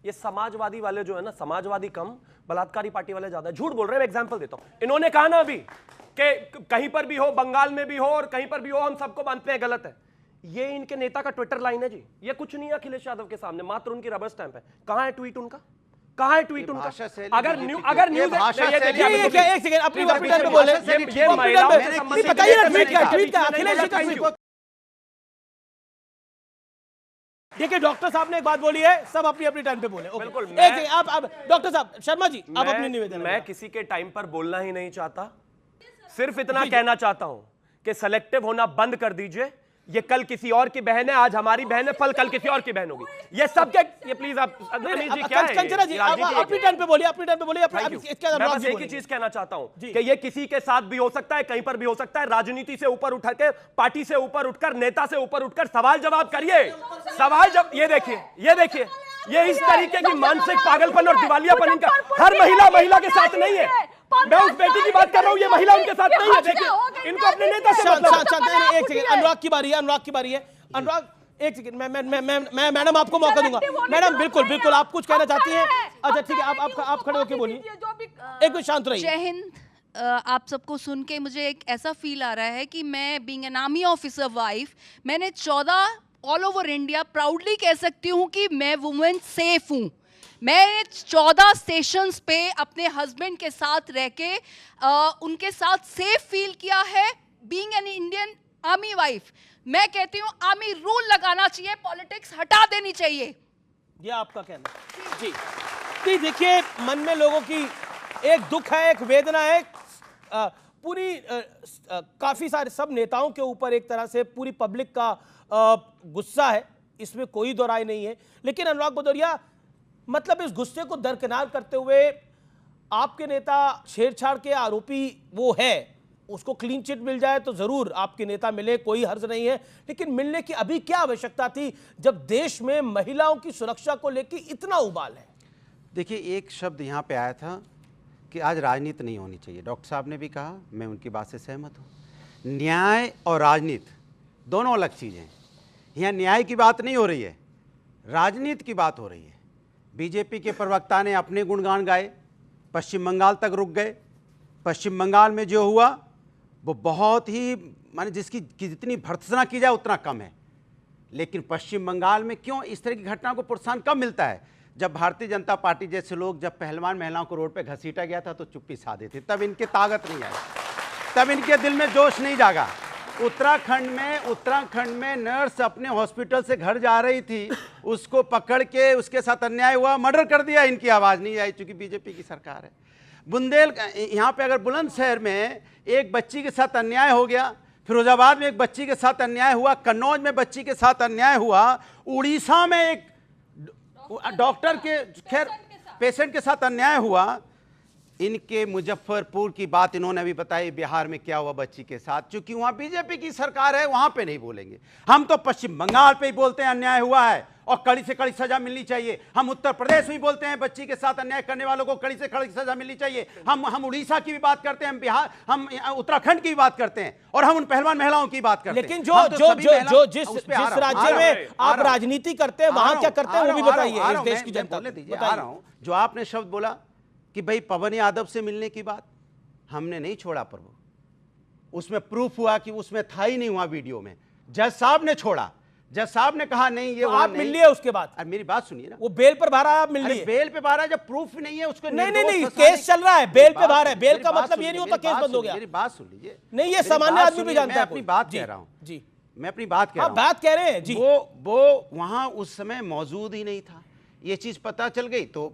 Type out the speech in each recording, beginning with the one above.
ये समाजवादी वाले जो है ना, समाजवादी कम, बलात्कारी पार्टी वाले ज्यादा। झूठ बोल रहे हैं। मैं एग्जांपल देता हूं, इन्होंने कहा ना अभी कि कहीं पर भी हो, बंगाल में भी हो और कहीं पर भी हो, हम सबको मानते हैं गलत है। ये इनके नेता का ट्विटर लाइन है जी। ये कुछ नहीं है अखिलेश यादव के सामने, मात्र उनकी रबर स्टैंप है। कहां है ट्वीट उनका? कहाँ है ट्वीट उनका? अगर न्यूज़ एक सेकंड अपनी टर्म पे बोले, ये महिलाओं से संबंधित बताइए ना, ट्वीट का अखिलेश जी का ट्वीट। देखिए डॉक्टर साहब ने एक बात बोली है, सब अपनी अपनी टाइम पे बोले। बिल्कुल। एक आप डॉक्टर साहब शर्मा जी, आप अपनी निवेदन। मैं किसी के टाइम पर बोलना ही नहीं चाहता, सिर्फ इतना कहना चाहता हूं कि सेलेक्टिव होना बंद कर दीजिए। ये कल किसी और की बहन है, आज हमारी बहन है, फल कल किसी और की बहन होगी। ये सब के ये प्लीज आप कंचना जी अपनी टाइम पे बोलिए, अपनी टाइम पे बोलिए। मैं बस एक ही चीज कहना चाहता हूं कि ये किसी के साथ भी हो सकता है, कहीं पर भी हो सकता है। राजनीति से ऊपर उठ के, पार्टी से ऊपर उठकर, नेता से ऊपर उठकर सवाल जवाब करिए। सवाल जब ये देखिए, ये इस तरीके की मानसिक पागलपन और दिवालियापन इनका हर महिला के साथ नहीं है। मैं उस बेटी की बात कर रहा हूं, ये महिला उनके साथ नहीं है। देखिए इनको अपने नेता से मतलब। एक सेकंड, अनुराग की बारी है, अनुराग की बारी है। अनुराग एक सेकंड, मैं मैडम आपको मौका दूंगा। मैडम बिल्कुल आप कुछ कहना चाहती हैं? अच्छा ठीक है, आप खड़े होकर बोलिए, एक मिनट शांत रहिए। जय हिंद। आप सबको सुन के मुझे एक ऐसा फील आ रहा है कि मैं being an army officer wife, मैंने 14 ऑल ओवर इंडिया प्राउडली कह सकती हूँ कि मैं वुमेन सेफ हूँ। मैं 14 स्टेशंस पे अपने हस्बैंड के साथ रह के उनके साथ सेफ फील किया है being an Indian army wife. मैं कहती हूँ आर्मी रूल लगाना चाहिए, पॉलिटिक्स हटा देनी चाहिए। ये आपका कहना जी। देखिए मन में लोगों की एक दुख है, एक वेदना है, पूरी काफी सारे सब नेताओं के ऊपर एक तरह से पूरी पब्लिक का गुस्सा है, इसमें कोई दो राय नहीं है। लेकिन अनुराग भदौरिया, मतलब इस गुस्से को दरकिनार करते हुए आपके नेता छेड़छाड़ के आरोपी वो है, उसको क्लीन चिट मिल जाए तो जरूर आपके नेता मिले, कोई हर्ज नहीं है। लेकिन मिलने की अभी क्या आवश्यकता थी जब देश में महिलाओं की सुरक्षा को लेकर इतना उबाल है? देखिए एक शब्द यहाँ पे आया था कि आज राजनीति नहीं होनी चाहिए। डॉक्टर साहब ने भी कहा, मैं उनकी बात से सहमत हूँ। न्याय और राजनीति दोनों अलग चीज़ें हैं। यहाँ न्याय की बात नहीं हो रही है, राजनीति की बात हो रही है। बीजेपी के प्रवक्ता ने अपने गुणगान गाए, पश्चिम बंगाल तक रुक गए। पश्चिम बंगाल में जो हुआ वो बहुत ही माने जिसकी जितनी भर्त्सना की जाए उतना कम है। लेकिन पश्चिम बंगाल में क्यों इस तरह की घटना को प्रोत्साहन कब मिलता है? जब भारतीय जनता पार्टी जैसे लोग, जब पहलवान महिलाओं को रोड पे घसीटा गया था तो चुप्पी साधे थे, तब इनके ताकत नहीं आई, तब इनके दिल में जोश नहीं जागा। उत्तराखंड में नर्स अपने हॉस्पिटल से घर जा रही थी, उसको पकड़ के उसके साथ अन्याय हुआ, मर्डर कर दिया। इनकी आवाज़ नहीं आई चूंकि बीजेपी की सरकार है। यहाँ पे अगर बुलंदशहर में एक बच्ची के साथ अन्याय हो गया, फिरोजाबाद में एक बच्ची के साथ अन्याय हुआ, कन्नौज में बच्ची के साथ अन्याय हुआ, उड़ीसा में एक डॉक्टर के पेशेंट के साथ अन्याय हुआ। इनके मुजफ्फरपुर की बात इन्होंने अभी बताई, बिहार में क्या हुआ बच्ची के साथ, क्योंकि वहां बीजेपी की सरकार है, वहां पे नहीं बोलेंगे। हम तो पश्चिम बंगाल पे ही बोलते हैं अन्याय हुआ है और कड़ी से कड़ी सजा मिलनी चाहिए। हम उत्तर प्रदेश में बोलते हैं बच्ची के साथ अन्याय करने वालों को कड़ी से कड़ी सजा मिलनी चाहिए। हम उड़ीसा की भी बात करते हैं, हम बिहार, हम उत्तराखंड की भी बात करते हैं, और हम उन पहलवान महिलाओं की बात करते हैं। लेकिन जिस राज्य में आप राजनीति करते हैं वहां क्या करते हैं वो भी बताइए इस देश की जनता को। जो आपने शब्द बोला कि भाई पवन यादव से मिलने की बात, हमने नहीं छोड़ा प्रभु, उसमें प्रूफ हुआ कि उसमें था ही नहीं, हुआ वीडियो में जज साहब ने छोड़ा। जज साहब ने कहा नहीं ये आप मिल लिए उसके बाद। अरे मेरी बात सुनिए ना, वो बेल पर बाहर आया, आप मिल लिए। बेल पे बाहर है जब प्रूफ नहीं है उसको। नहीं केस चल रहा है, बेल पे बाहर है, बेल का मतलब ये नहीं होता केस बंद हो गया। मेरी बात सुन लीजिए। नहीं ये सामान्य आदमी भी जानता है। अपनी बात कह रहा हूँ जी, मैं अपनी बात कह रहा हूँ। बात कह रहे हैं जी। वो वहां उस समय मौजूद ही नहीं था, ये चीज पता चल गई तो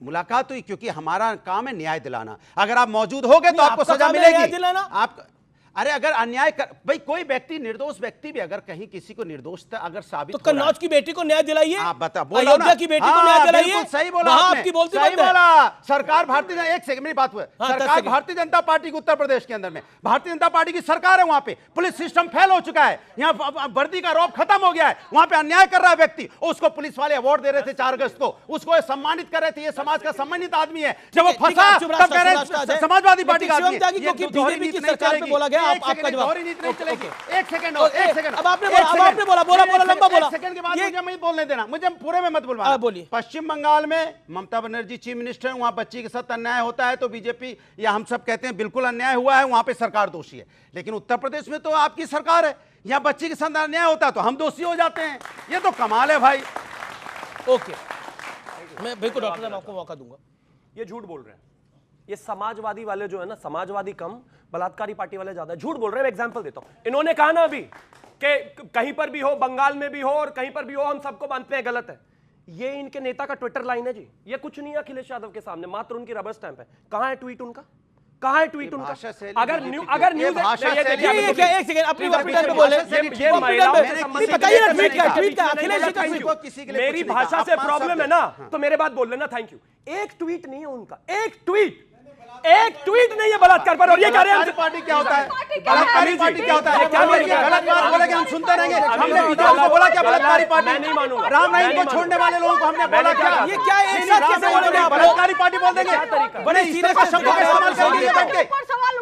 मुलाकात हुई, क्योंकि हमारा काम है न्याय दिलाना। अगर आप मौजूद हो गए तो आपको सजा मिलेगी। आप अरे अगर अन्याय कर, भाई कोई व्यक्ति, निर्दोष व्यक्ति भी अगर कहीं किसी को निर्दोषता अगर साबित तो कन्नौज की बेटी को न्याय दिलाइए, आप बता, अयोध्या की बेटी को न्याय दिलाइए। सही बोला आपकी बोलती सही बोला। सरकार भारतीय, एक सेकंड मेरी बात हुई, सरकार भारतीय जनता पार्टी की उत्तर प्रदेश के अंदर में भारतीय जनता पार्टी की सरकार है, वहां पे पुलिस सिस्टम फेल हो चुका है, यहाँ वर्दी का रौब खत्म हो गया है, वहां पे अन्याय कर रहा है व्यक्ति, उसको पुलिस वाले अवार्ड दे रहे थे 4 अगस्त को, उसको सम्मानित कर रहे थे, ये समाज का सम्मानित आदमी है। जब वो फंसा तब कह रहे समाजवादी पार्टी का आदमी है। बीजेपी की सरकार पे बोला गया आपका जवाब। एक सेकंड और एक सेकंड। अब आपने बोला लंबा बोला। सेकंड के बाद मुझे मैं बोलने देना, मुझे पूरे में मत बोलवाना। बोलिए। पश्चिम बंगाल में ममता बनर्जी चीफ मिनिस्टर, वहां बच्ची के साथ अन्याय होता है तो बीजेपी या हम सब कहते हैं बिल्कुल अन्याय हुआ है, वहां पे सरकार दोषी है। लेकिन उत्तर प्रदेश में तो आपकी सरकार है, यहाँ बच्ची के साथ अन्याय होता है तो हम दोषी हो जाते हैं। ये तो कमाल है भाई। ओके, मैं बिल्कुल डॉक्टर साहब आपको मौका दूंगा। ये झूठ बोल रहे हैं, ये समाजवादी वाले जो है ना, समाजवादी कम बलात्कारी पार्टी वाले ज्यादा झूठ बोल रहे हैं। मैं एग्जांपल देता हूं, इन्होंने कहा ना अभी कि कहीं पर भी हो, बंगाल में भी हो और कहीं पर भी हो, हम सबको मानते हैं गलत है। ये इनके नेता का ट्विटर लाइन है जी, ये कुछ नहीं है अखिलेश यादव के सामने, मात्र उनकी रबर स्टैंप है। कहां है ट्वीट उनका, कहां है ट्वीट उनका? अगर न्यूज एक सेकंड अपनी वर्पिटान पे बोले, मेरी भाषा से प्रॉब्लम है ना तो मेरे बात बोल लेना, थैंक यू। एक ट्वीट नहीं है उनका, एक ट्वीट नहीं है बलात्कार पर। और ये कह रहे हैं पार्टी क्या होता है, बलात्कारी पार्टी क्या होता है? क्या गलत बात बोलेंगे हम सुनते रहेंगे? हमने विधायक को बोला क्या बलात्कारी पार्टी? मैं नहीं मानूंगा। राम रहीम को छोड़ने वाले लोगों को हमने बोला क्या? ये क्या एक साथ कैसे बोलेंगे आप? बलात्कारी पार्टी बोल देंगे? बड़े सीधे का शब्द का इस्तेमाल करेंगे बैठ के।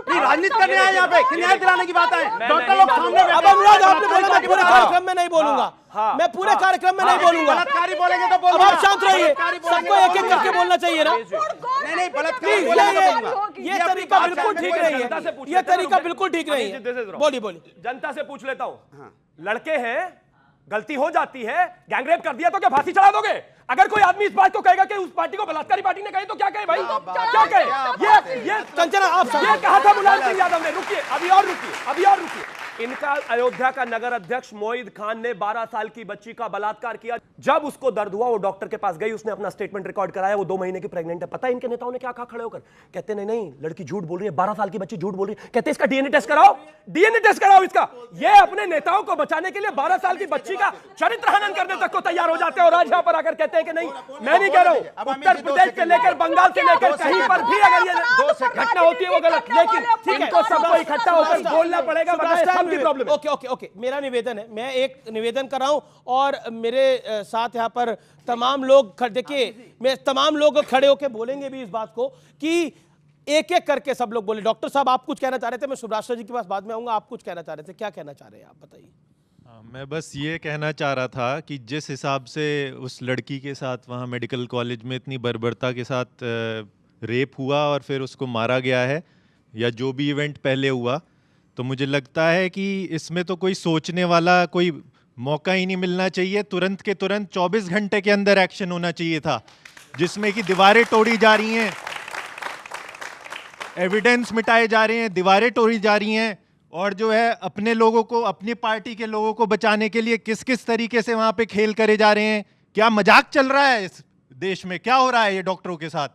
ये राजनीति करने आए यहाँ पे कि न्याय दिलाने की बात है? डॉक्टर लोग सामने अब अनुराग आपने बोला मैं पूरे कार्यक्रम में नहीं बोलूंगा, मैं पूरे कार्यक्रम में नहीं बोलूंगा। बलात्कारी बोलेंगे तो बोलो। अब आप शांत रहिए, सबको एक एक करके बोलना चाहिए ना। नहीं बलात्कारी बोलेंगे। ये तरीका बिल्कुल ठीक नहीं है, ये तरीका बिल्कुल ठीक नहीं है। बोलिए। जनता से पूछ लेता हूं, लड़के हैं, गलती हो जाती है, गैंगरेप कर दिया तो क्या फांसी चढ़ा दोगे? अगर कोई आदमी इस बात को कहेगा कि उस पार्टी को बलात्कारी पार्टी ने कही तो क्या कहे भाई? क्या कहे? ये कंचना आप ये कहा था मुलायम सिंह यादव ने। रुकिए, अभी और रुकिए। इनका अयोध्या का नगर अध्यक्ष मोईद खान ने 12 साल की बच्ची का बलात्कार किया। जब उसको दर्द हुआ वो डॉक्टर के पास गई, उसने अपना स्टेटमेंट रिकॉर्ड कराया, वो 2 महीने की प्रेग्नेंट है। पता है इनके नेताओं ने क्या कहा खड़े होकर? कहते नहीं लड़की झूठ बोल रही है, 12 साल की बच्ची झूठ बोल रही है। कहते इसका डीएनए टेस्ट कराओ इसका। ये अपने नेताओं को बचाने के लिए 12 साल की बच्ची का चरित्र हनन करने तक को तैयार हो जाते हैं और आज यहां पर आकर कहते हैं कि नहीं, मैं नहीं कह रहा हूं, उत्तर प्रदेश से लेकर बंगाल से लेकर कहीं पर भी अगर ये घटना होती है वो गलत, लेकिन इनको सबको इकट्ठा होकर बोलना पड़ेगा। सबकी प्रॉब्लम। ओके, मेरा निवेदन है, मैं एक निवेदन कर रहा हूं और मेरे साथ यहां पर तमाम लोग देखिए, मैं तमाम लोग खड़े होकर बोलेंगे भी इस बात को कि एक एक करके सब लोग बोले। डॉक्टर साहब आप कुछ कहना चाह रहे थे, मैं सुभाष जी के पास बाद में आऊंगा, आप कुछ कहना चाह रहे थे, क्या कहना चाह रहे हैं आप बताइए? मैं बस ये कहना चाह रहा था कि जिस हिसाब से उस लड़की के साथ वहाँ मेडिकल कॉलेज में इतनी बर्बरता के साथ रेप हुआ और फिर उसको मारा गया है, या जो भी इवेंट पहले हुआ, तो मुझे लगता है कि इसमें तो कोई सोचने वाला कोई मौका ही नहीं मिलना चाहिए। तुरंत के तुरंत 24 घंटे के अंदर एक्शन होना चाहिए था, जिसमें कि दीवारें तोड़ी जा रही हैं, एविडेंस मिटाए जा रहे हैं, दीवारें तोड़ी जा रही हैं, और जो है अपने लोगों को, अपनी पार्टी के लोगों को बचाने के लिए किस किस तरीके से वहां पे खेल करे जा रहे हैं। क्या मजाक चल रहा है इस देश में? क्या हो रहा है ये डॉक्टरों के साथ,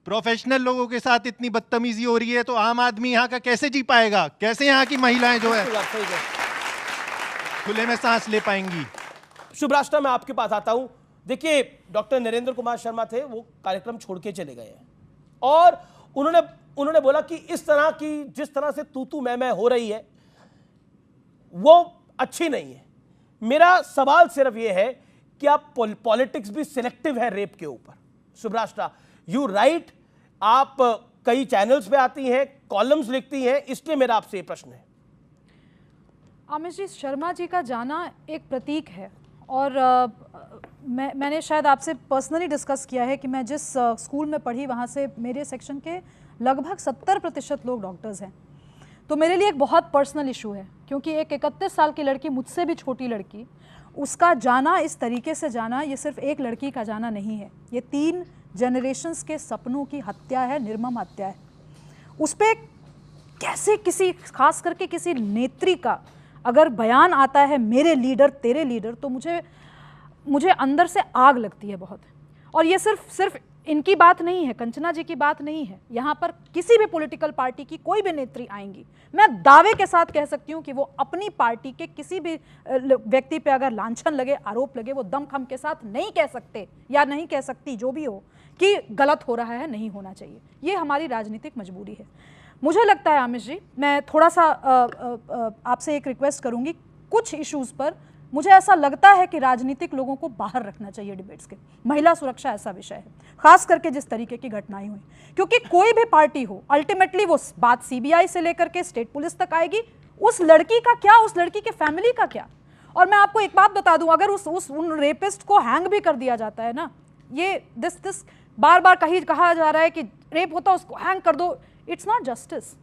प्रोफेशनल लोगों के साथ इतनी बदतमीजी हो रही है, तो आम आदमी यहाँ का कैसे जी पाएगा? कैसे यहाँ की महिलाएं जो है खुले में सांस ले पाएंगी? शुभराष्ट्र, मैं आपके पास आता हूं। देखिए, डॉक्टर नरेंद्र कुमार शर्मा थे, वो कार्यक्रम छोड़ के चले गए हैं और उन्होंने बोला कि इस तरह की जिस तरह से तू मैं हो रही है वो अच्छी नहीं है। मेरा सवाल सिर्फ ये है कि आप पॉलिटिक्स भी सिलेक्टिव है रेप के ऊपर। शुभराष्ट्र, यू राइट, आप कई चैनल्स पे आती हैं, कॉलम्स लिखती हैं, इसलिए मेरा आपसे ये प्रश्न है। आमिर जी, शर्मा जी का जाना एक प्रतीक है और मैंने शायद आपसे पर्सनली डिस्कस किया है कि मैं जिस स्कूल में पढ़ी वहाँ से मेरे सेक्शन के लगभग 70% लोग डॉक्टर्स हैं। तो मेरे लिए एक बहुत पर्सनल इशू है, क्योंकि एक 31 साल की लड़की, मुझसे भी छोटी लड़की, उसका जाना इस तरीके से जाना, ये सिर्फ एक लड़की का जाना नहीं है, ये 3 जनरेशन्स के सपनों की हत्या है, निर्मम हत्या है। उस पर कैसे किसी, खास करके किसी नेत्री का अगर बयान आता है, मेरे लीडर तेरे लीडर, तो मुझे अंदर से आग लगती है बहुत। और ये सिर्फ इनकी बात नहीं है, कंचना जी की बात नहीं है, यहाँ पर किसी भी पॉलिटिकल पार्टी की कोई भी नेत्री आएंगी, मैं दावे के साथ कह सकती हूँ कि वो अपनी पार्टी के किसी भी व्यक्ति पे अगर लांछन लगे, आरोप लगे, वो दमखम के साथ नहीं कह सकते या नहीं कह सकती, जो भी हो, कि गलत हो रहा है, नहीं होना चाहिए। ये हमारी राजनीतिक मजबूरी है। मुझे लगता है आमिर जी, मैं थोड़ा सा आपसे एक रिक्वेस्ट करूँगी, कुछ इश्यूज़ पर मुझे ऐसा लगता है कि राजनीतिक लोगों को बाहर रखना चाहिए डिबेट्स के। महिला सुरक्षा ऐसा विषय है, खास करके जिस तरीके की घटनाएं हुई, क्योंकि कोई भी पार्टी हो अल्टीमेटली वो बात सीबीआई से लेकर के स्टेट पुलिस तक आएगी। उस लड़की का क्या, उस लड़की के फैमिली का क्या? और मैं आपको एक बात बता दूं, अगर उन रेपिस्ट को हैंग भी कर दिया जाता है ना, ये दिस बार बार कहा जा रहा है कि रेप होता उसको हैंग कर दो, इट्स नॉट जस्टिस।